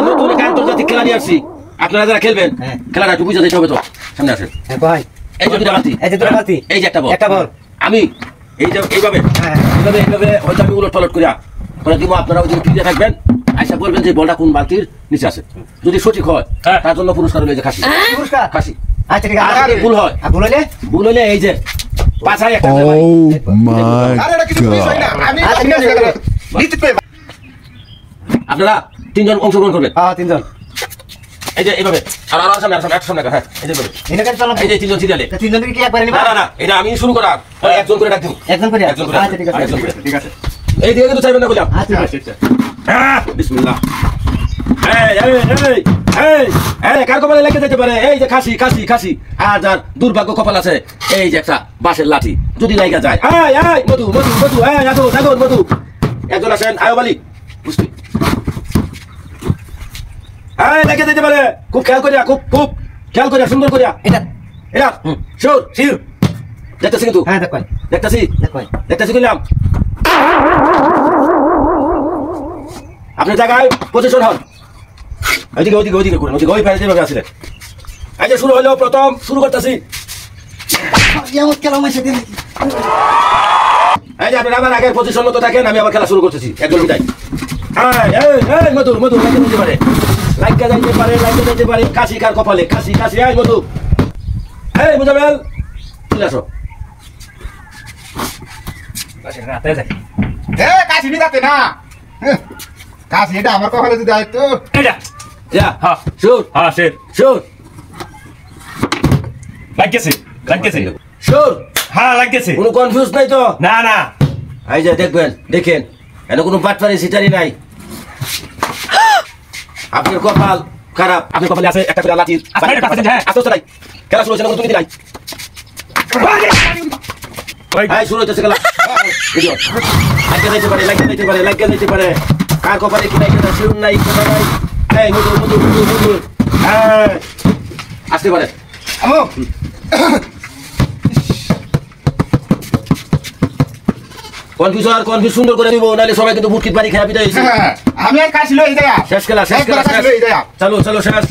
নতুন একটা আন্তর্জাতিক খেলা নিয়ে আসছি, আপনারা যারা খেলবেন খেলাটা একটু বুঝে দিতে হবে। তো সামনে আসেন। এই যে দুটো বালতি, এই যে একটা বল, আমি এই যে এইভাবে এইভাবে হয়তো আমি উলট পালট করিয়া করে দিব। আপনারা ওই দিকে ফিরে থাকবেন, আইসা বলবেন যে বলটা কোন বালতির নিচে আছে। যদি সঠিক হয় তার জন্য পুরস্কার হলো যে খাসি। খাসি। আচ্ছা ঠিক আছে। ভুল হয়, ভুল হলে এই যে পাছায় একটা আপনারা তিনজন অংশগ্রহণ করবেন। তিনজন এই যে এইভাবে আর আর সামনে সামনে হ্যাঁ এই যে এই যে তিনজন সিরিয়ালে তিনজনকে কি একবারে নিবা? না এটা আমি শুরু করার একজন করে ডাক দিই। একজন করে আচ্ছা ঠিক আছে এই দিকে কিন্তু চাইবেন না বললাম। আচ্ছা হ্যাঁ বিসমিল্লাহ। এই কার কপালে লেগে যেতে পারে এই যে খাসি খাসি খাসি। আর যার দুর্ভাগ্য কপাল আছে এই যে একটা বাঁশের লাঠি যদি লাগা যায়। মধু মধু মধু মধু একজন আসেন আয়ো বালি বুঝলি লেগে যেতে পারে। খুব খেয়াল করিয়া খুব খুব খেয়াল করিয়া সুন্দর করিয়া এটা এটা শিওর শিওর দেখতেছি কিন্তু হ্যাঁ দেখতেছি কইলাম। আপনি জায়গায় পজিশন হন, ওইদিকে ওইদিকে ওইদিকে করুন, ওইদিকে ওই পাশে যেভাবে আসলে। এই যে শুরু হলো, প্রথম শুরু করতেছি। এই যে আপনারা আমার আগের পজিশন মতো থাকেন, আমি আবার খেলা শুরু করতেছি। একজন বিদায়। মধু মধু লাগে যেতে পারে, লাইকা যাইতে পারে কাশি কার কপালে কাশি কাশি। এই মধু এই মুজামেল চলে আসো। কাশি নিতে না কাশি, এটা আমার কপালে যদি আইতো এটা যা হ্যাঁ শুট হ্যাঁ শুট শুট লাগছে শুট হ্যাঁ লাগছে। কোনো কনফিউজ নাই তো? না না। এই যে দেখবেন দেখেন এখানে কোনো বাটপারি সিটারি নাই। আপনার কপাল খারাপ, আপনার কপালে আছে একটা করে লাঠির আস্তে নাই। খেলা শুরু হচ্ছে না, তুমি নাই শুরু হইতেছে খেলা। লাগতে যাইতে পারে কার কপালে কি নাই কেনা শুরু নাই কেনা নাই। এই মধু মধু মধু মধু আসতে পারে। কনফিউজ সুন্দর করে দিব, নাহলে সবাই কিন্তু বুটকিট পানি খেয়ে বিদায় হয়েছে। আমি আর কাশি লই যায় শেষ খেলা চলো চলো শেষ।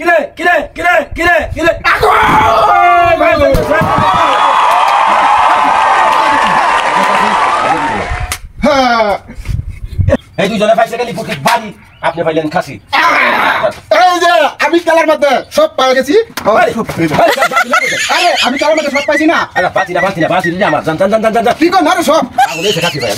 কিরে এই দুজনে পাইছে গেলি বুটকিট বাড়ি, আপনি পাইলেন খাসি। এই যে আমি খেলার মধ্যে সব পাই গেছি। আমি খেলার মধ্যে সব পাইছি না। বাঁচি না আমার জান কি কর না সব খাসি ভাই।